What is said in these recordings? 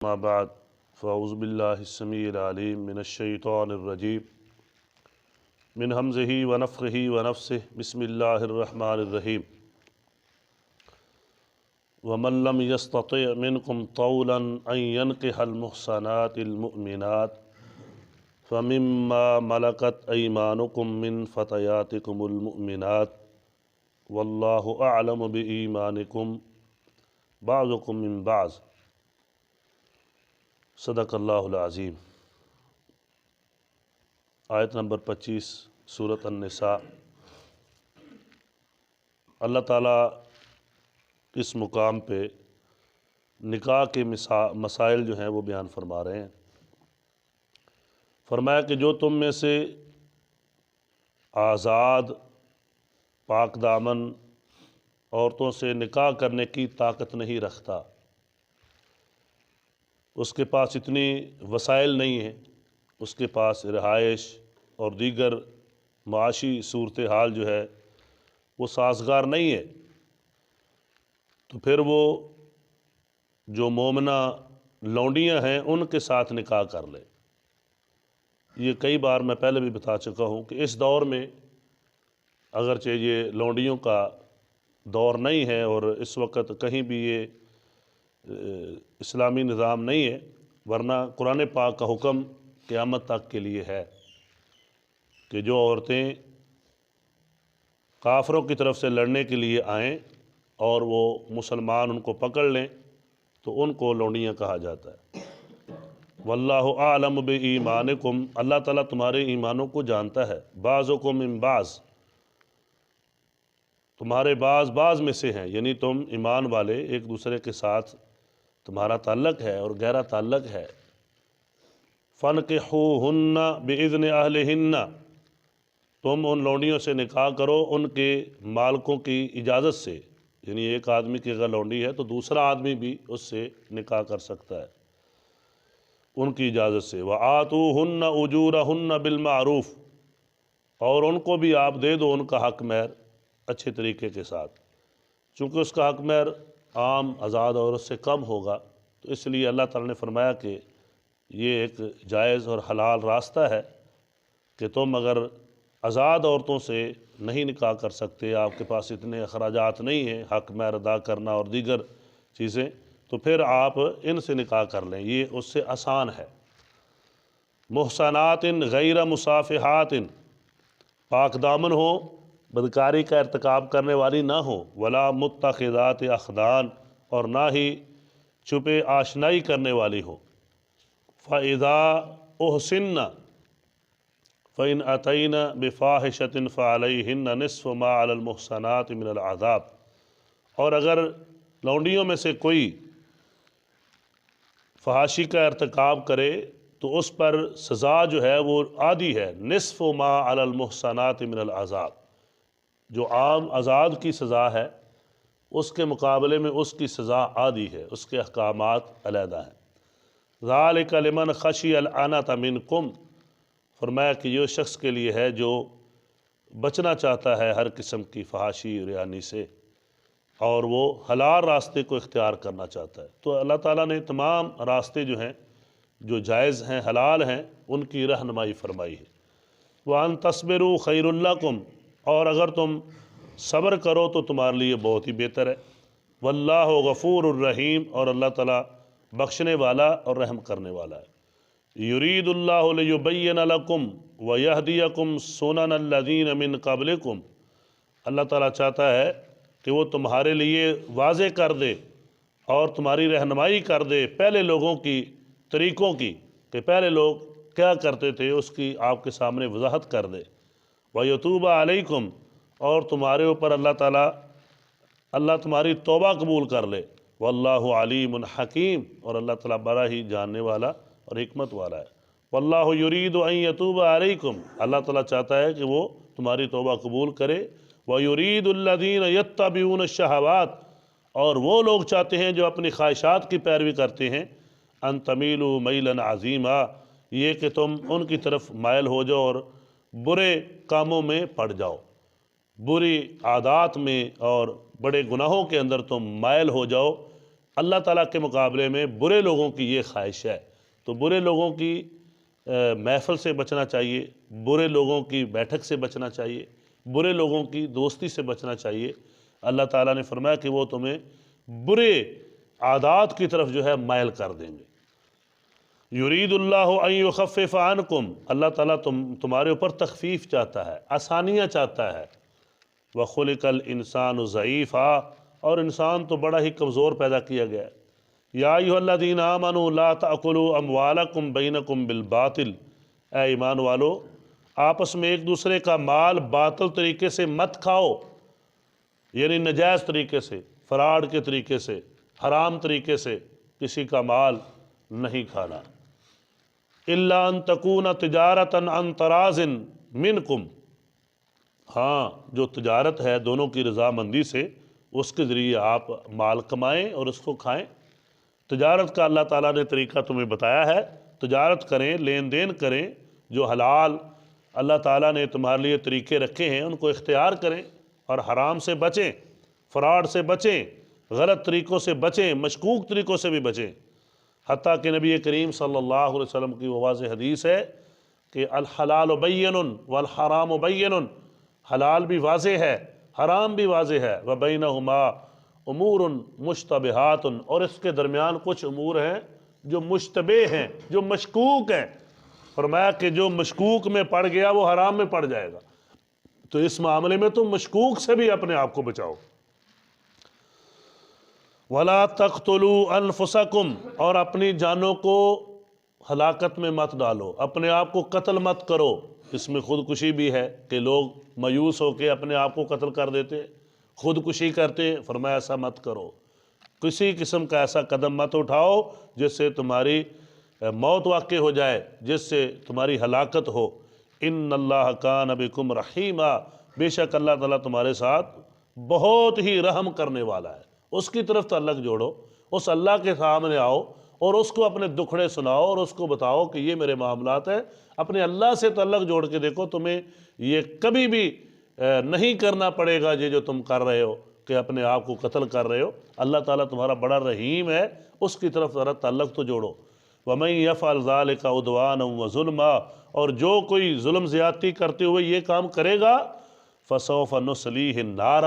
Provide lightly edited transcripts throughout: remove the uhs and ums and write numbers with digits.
ما بعد فاعوذ باللہ السمیع العلیم من الشیطان الرجیم من ہمزہ ونفخہ ونفثہ بسم اللہ الرحمن الرحیم ومن لم يستطع منکم طولا ان ينکح المحصنات المؤمنات فمما ملکت ایمانکم من فتیاتکم المؤمنات واللہ اعلم بایمانکم بعضکم من بعض صدق اللہ العظیم۔ آیت نمبر 25 سورۃ النساء۔ اللہ تعالیٰ اس مقام پہ نکاح کے مسائل جو ہیں وہ بیان فرما رہے ہیں۔ فرمایا کہ جو تم میں سے آزاد پاک دامن عورتوں سے نکاح کرنے کی طاقت نہیں رکھتا، اس کے پاس اتنی وسائل نہیں ہیں، اس کے پاس رہائش اور دیگر معاشی صورتحال جو ہے وہ سازگار نہیں ہے، تو پھر وہ جو مومنہ لونڈیاں ہیں ان کے ساتھ نکاح کر لے۔ یہ کئی بار میں پہلے بھی بتا چکا ہوں کہ اس دور میں اگرچہ یہ لونڈیوں کا دور نہیں ہے اور اس وقت کہیں بھی یہ اسلامی نظام نہیں ہے، ورنہ قرآن پاک کا حکم قیامت تک کے لیے ہے کہ جو عورتیں کافروں کی طرف سے لڑنے کے لیے آئیں اور وہ مسلمان ان کو پکڑ لیں تو ان کو لونڈیاں کہا جاتا ہے۔ واللہ اعلم بایمانکم، اللہ تعالیٰ تمہارے ایمانوں کو جانتا ہے۔ بعضکم من بعض، تمہارے بعض میں سے ہیں، یعنی تم ایمان والے ایک دوسرے کے ساتھ تمہارا تعلق ہے اور گہرا تعلق ہے۔ فَانْكِحُوهُنَّ بِإِذْنِ أَهْلِهِنَّ، تم ان لونڈیوں سے نکاح کرو ان کے مالکوں کی اجازت سے، یعنی ایک آدمی کی اگر لونڈی ہے تو دوسرا آدمی بھی اس سے نکاح کر سکتا ہے ان کی اجازت سے۔ وَآتُوهُنَّ أُجُورَهُنَّ بِالْمَعْرُوفِ، اور ان کو بھی آپ دے دو ان کا حق مہر اچھے طریقے کے ساتھ، چونکہ اس کا حق مہر عام آزاد عورت سے کم ہوگا، تو اس لیے اللہ تعالیٰ نے فرمایا کہ یہ ایک جائز اور حلال راستہ ہے کہ تم اگر آزاد عورتوں سے نہیں نکاح کر سکتے، آپ کے پاس اتنے اخراجات نہیں ہیں حق مہر ادا کرنا اور دیگر چیزیں، تو پھر آپ ان سے نکاح کر لیں، یہ اس سے آسان ہے۔ محصنات غیر مصافحات، پاک دامن ہو، بدکاری کا ارتکاب کرنے والی نہ ہو، ولا متخذات اخدان، اور نہ ہی چھپے آشنائی کرنے والی ہو۔ فَإِذَا أُحْصِنَّ فَإِنْ أَتَيْنَ بِفَاحِشَةٍ فَعَلَيْهِنَّ نِصْفُ مَا عَلَى الْمُحْصَنَاتِ مِنَ الْعَذَابِ، اور اگر لونڈیوں میں سے کوئی فحاشی کا ارتکاب کرے تو اس پر سزا جو ہے وہ آدھی ہے، نصف ما علی المحصنات من العذاب، جو عام آزاد کی سزا ہے اس کے مقابلے میں اس کی سزا آدھی ہے، اس کے احکامات علیحدہ ہیں۔ ذالک لمن خشی العنۃ منکم، فرمایا کہ یہ شخص کے لیے ہے جو بچنا چاہتا ہے ہر قسم کی فحاشی ریانی سے اور وہ حلال راستے کو اختیار کرنا چاہتا ہے۔ تو اللہ تعالیٰ نے تمام راستے جو ہیں جو جائز ہیں حلال ہیں ان کی رہنمائی فرمائی ہے۔ وَأَن تَصْبِرُوا خَيْرٌ لَكُمْ، اور اگر تم صبر کرو تو تمہارے لیے بہت ہی بہتر ہے۔ وَاللَّهُ غَفُورٌ الرحیم، اور اللہ تعالیٰ بخشنے والا اور رحم کرنے والا ہے۔ يُرِيدُ اللَّهُ لِيُبَيِّنَ لَكُمْ وَيَهْدِيَكُمْ سُنَنَ الَّذِينَ مِن قَبْلِكُمْ، اللہ تعالیٰ چاہتا ہے کہ وہ تمہارے لیے واضح کر دے اور تمہاری رہنمائی کر دے پہلے لوگوں کی طریقوں کی، کہ پہلے لوگ کیا کرتے تھے اس کی آپ کے سامنے وضاحت کر دے۔ وَيَتُوبَ عَلَيْكُمْ، اور تمہارے اوپر اللہ تمہاری توبہ قبول کر لے۔ وَاللَّهُ عَلِيمٌ حَكِيمٌ، اور اللہ تعالیٰ بڑا ہی جاننے والا اور حکمت والا ہے۔ وَاللَّهُ يُرِيدُ أَن يَتُوبَ عَلَيْكُمْ، اللہ تعالیٰ چاہتا ہے کہ وہ تمہاری توبہ قبول کرے۔ وَيُرِيدُ الَّذِينَ يَتَّبِعُونَ الشَّهَوَاتِ، اور وہ لوگ چاہتے ہیں جو اپنی خواہشات کی پیروی کرتے ہیں، أَن تَمِيلُوا مَيْلًا عَظِيمًا، یہ کہ تم ان کی طرف مائل ہو جاؤ اور برے کاموں میں پڑ جاؤ، بری عادات میں اور بڑے گناہوں کے اندر تم مائل ہو جاؤ، اللہ تعالیٰ کے مقابلے میں برے لوگوں کی یہ خواہش ہے۔ تو برے لوگوں کی محفل سے بچنا چاہیے، برے لوگوں کی بیٹھک سے بچنا چاہیے، برے لوگوں کی دوستی سے بچنا چاہیے۔ اللہ تعالیٰ نے فرمایا کہ وہ تمہیں برے عادات کی طرف جو ہے مائل کر دیں گے۔ یرید اللہ ان یخفف عنکم، اللہ تعالیٰ تمہارے اوپر تخفیف چاہتا ہے، آسانیاں چاہتا ہے۔ وخلق الانسان ضعیفا، اور انسان تو بڑا ہی کمزور پیدا کیا گیا ہے۔ یا ایھا الذین آمنوا لا تأکلوا اموالکم بینکم بالباطل، اے ایمان والو آپس میں ایک دوسرے کا مال باطل طریقے سے مت کھاؤ، یعنی نجائز طریقے سے، فراڈ کے طریقے سے، حرام طریقے سے کسی کا مال نہیں کھانا۔ الا ان تکون تجارتا عن تراض منکم، ہاں جو تجارت ہے دونوں کی رضامندی سے، اس کے ذریعے آپ مال کمائیں اور اس کو کھائیں۔ تجارت کا اللہ تعالیٰ نے طریقہ تمہیں بتایا ہے، تجارت کریں، لین دین کریں، جو حلال اللہ تعالیٰ نے تمہارے لیے طریقے رکھے ہیں ان کو اختیار کریں، اور حرام سے بچیں، فراڈ سے بچیں، غلط طریقوں سے بچیں، مشکوک طریقوں سے بھی بچیں۔ حتیٰ کہ نبی کریم صلی اللہ علیہ وسلم کی وہ واضح حدیث ہے کہ الحلال بین والحرام بین، حلال بھی واضح ہے، حرام بھی واضح ہے، وبینہما امور مشتبہات، اور اس کے درمیان کچھ امور ہیں جو مشتبہ ہیں، جو مشکوک ہیں۔ فرمایا کہ جو مشکوک میں پڑ گیا وہ حرام میں پڑ جائے گا، تو اس معاملے میں تم مشکوک سے بھی اپنے آپ کو بچاؤ۔ وَلَا تَقْتُلُوا أَنفُسَكُمْ، اور اپنی جانوں کو ہلاکت میں مت ڈالو، اپنے آپ کو قتل مت کرو۔ اس میں خودکشی بھی ہے کہ لوگ مایوس ہو کے اپنے آپ کو قتل کر دیتے، خودکشی کرتے، فرمایا ایسا مت کرو، کسی قسم کا ایسا قدم مت اٹھاؤ جس سے تمہاری موت واقع ہو جائے، جس سے تمہاری ہلاکت ہو۔ ان اللہ کان بکم رحیما، بے شک اللہ تعالیٰ تمہارے ساتھ بہت ہی رحم کرنے والا ہے۔ اس کی طرف تعلق جوڑو، اس اللہ کے سامنے آؤ اور اس کو اپنے دکھڑے سناؤ اور اس کو بتاؤ کہ یہ میرے معاملات ہیں۔ اپنے اللہ سے تعلق جوڑ کے دیکھو، تمہیں یہ کبھی بھی نہیں کرنا پڑے گا یہ جو تم کر رہے ہو کہ اپنے آپ کو قتل کر رہے ہو۔ اللہ تعالیٰ تمہارا بڑا رحیم ہے، اس کی طرف ذرا تعلق تو جوڑو۔ وَمَن يَفْعَلْ ذَلِكَ عُدْوَانًا وَظُلْمًا، اور جو کوئی ظلم زیادتی کرتے ہوئے یہ کام کرے گا، فَسَوْفَ نُصْلِيهِ النَّارَ،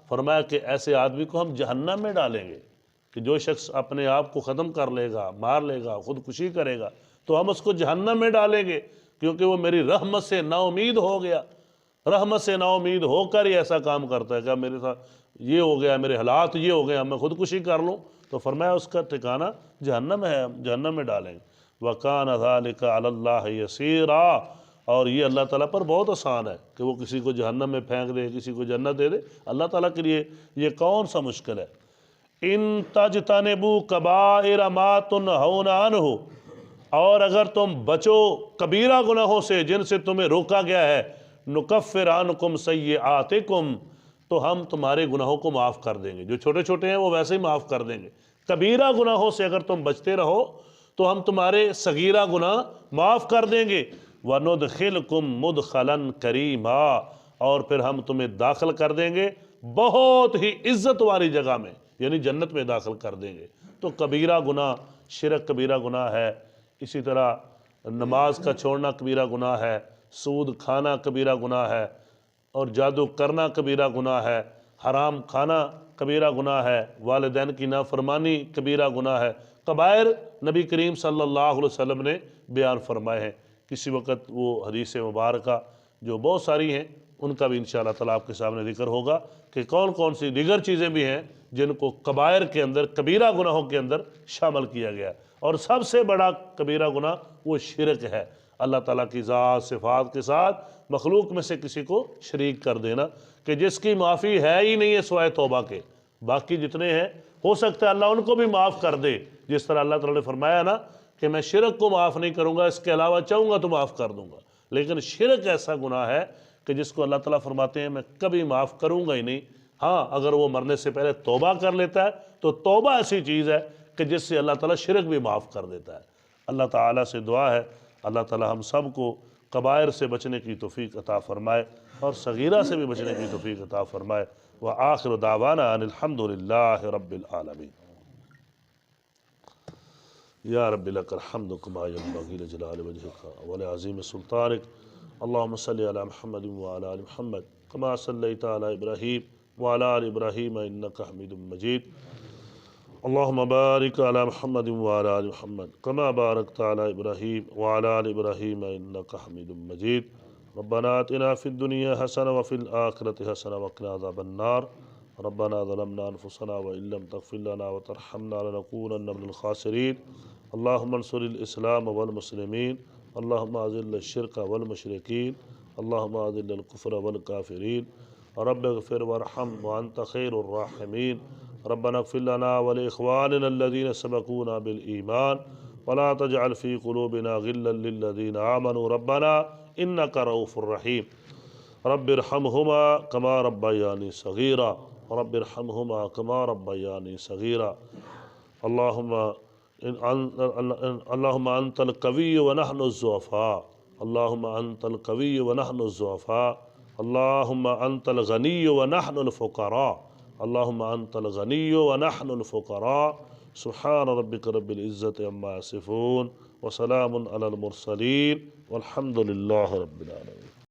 فرمایا کہ ایسے آدمی کو ہم جہنم میں ڈالیں گے۔ کہ جو شخص اپنے آپ کو ختم کر لے گا، مار لے گا، خودکشی کرے گا، تو ہم اس کو جہنم میں ڈالیں گے، کیونکہ وہ میری رحمت سے نا امید ہو گیا۔ رحمت سے نا امید ہو کر ہی ایسا کام کرتا ہے کہ میرے ساتھ یہ ہو گیا، میرے حالات یہ ہو گیا، میں خودکشی کر لوں، تو فرمایا اس کا ٹھکانہ جہنم ہے، ہم جہنم میں ڈالیں گے۔ وَكَانَ ذَلِكَ عَلَى اللَّهِ يَسِيرًا، اور یہ اللہ تعالیٰ پر بہت آسان ہے کہ وہ کسی کو جہنم میں پھینک دے، کسی کو جنت دے دے۔ اللہ تعالیٰ کے لیے یہ کون سا مشکل ہے۔ ان تجتنبوا کبائر ما تنہون عنہ، اور اگر تم بچو کبیرہ گناہوں سے جن سے تمہیں روکا گیا ہے، نکفر عنکم سیئاتکم، تو ہم تمہارے گناہوں کو معاف کر دیں گے۔ جو چھوٹے چھوٹے ہیں وہ ویسے ہی معاف کر دیں گے۔ کبیرہ گناہوں سے اگر تم بچتے رہو تو ہم تمہارے صغیرہ گناہ معاف کر دیں گے۔ وَنُدْخِلْكُمْ مُدْخَلًا كَرِيمًا، اور پھر ہم تمہیں داخل کر دیں گے بہت ہی عزت والی جگہ میں، یعنی جنت میں داخل کر دیں گے۔ تو کبیرہ گناہ، شرک کبیرہ گناہ ہے، اسی طرح نماز کا چھوڑنا کبیرہ گناہ ہے، سود کھانا کبیرہ گناہ ہے، اور جادو کرنا کبیرہ گناہ ہے، حرام کھانا کبیرہ گناہ ہے، والدین کی نافرمانی کبیرہ گناہ ہے۔ کبائر نبی کریم صلی اللہ علیہ وسلم نے بیان فرمائے ہیں۔ کسی وقت وہ حدیث مبارکہ جو بہت ساری ہیں ان کا بھی انشاءاللہ تعالیٰ آپ کے سامنے ذکر ہوگا کہ کون کون سی دیگر چیزیں بھی ہیں جن کو کبائر کے اندر، کبیرہ گناہوں کے اندر شامل کیا گیا ہے۔ اور سب سے بڑا کبیرہ گناہ وہ شرک ہے، اللہ تعالیٰ کی ذات صفات کے ساتھ مخلوق میں سے کسی کو شریک کر دینا، کہ جس کی معافی ہے ہی نہیں ہے سوائے توبہ کے، باقی جتنے ہیں ہو سکتا ہے اللہ ان کو بھی معاف کر دے، جس طرح اللہ تعالیٰ نے فرمایا نا کہ میں شرک کو معاف نہیں کروں گا، اس کے علاوہ چاہوں گا تو معاف کر دوں گا۔ لیکن شرک ایسا گناہ ہے کہ جس کو اللہ تعالیٰ فرماتے ہیں میں کبھی معاف کروں گا ہی نہیں۔ ہاں اگر وہ مرنے سے پہلے توبہ کر لیتا ہے تو توبہ ایسی چیز ہے کہ جس سے اللہ تعالیٰ شرک بھی معاف کر دیتا ہے۔ اللہ تعالیٰ سے دعا ہے اللہ تعالیٰ ہم سب کو کبائر سے بچنے کی توفیق عطا فرمائے اور صغیرہ سے بھی بچنے کی توفیق عطا فرمائے۔ وآخر دعوانا ان الحمد للہ رب العالمین۔ یا رب لک الحمد کما ینبغی لجلال وجہک ولعظیم سلطانک اللہم صلی علی محمد وعلی آل محمد کما صلیت علی ابراہیم وعلی آل ابراہیم انک حمید مجید اللہم بارک علی محمد وعلی آل محمد کما بارکت علی ابراہیم وعلی آل ابراہیم انک حمید مجید ربنا آتنا فی الدنیا حسنہ وفی الآخرۃ حسنہ وقنا عذاب النار ربنا ظلمنا انفسنا وان لم تغفر لنا وترحمنا لنکونن من الخاسرین اللہم انصر الاسلام والمسلمین اللہم اذل الشرک والمشرکین اللہم اذل الکفر والکافرین رب اغفر وارحم وانت خیر الراحمین ربنا اغفر لنا ولاخواننا الذین سبقونا بالایمان ولا تجعل في قلوبنا غلا للذین آمنوا ربنا انک رؤوف رحیم رب ارحمهما كما ربياني صغيرا رب ارحمهما كما ربياني صغيرا اللهم أنت القوي ونحن الضعفاء اللهم أنت القوي ونحن الضعفاء اللهم أنت الغني ونحن الفقراء اللهم أنت الغني ونحن الفقراء سبحان ربك رب العزة عما يصفون وسلام على المرسلين والحمد لله رب العالمين.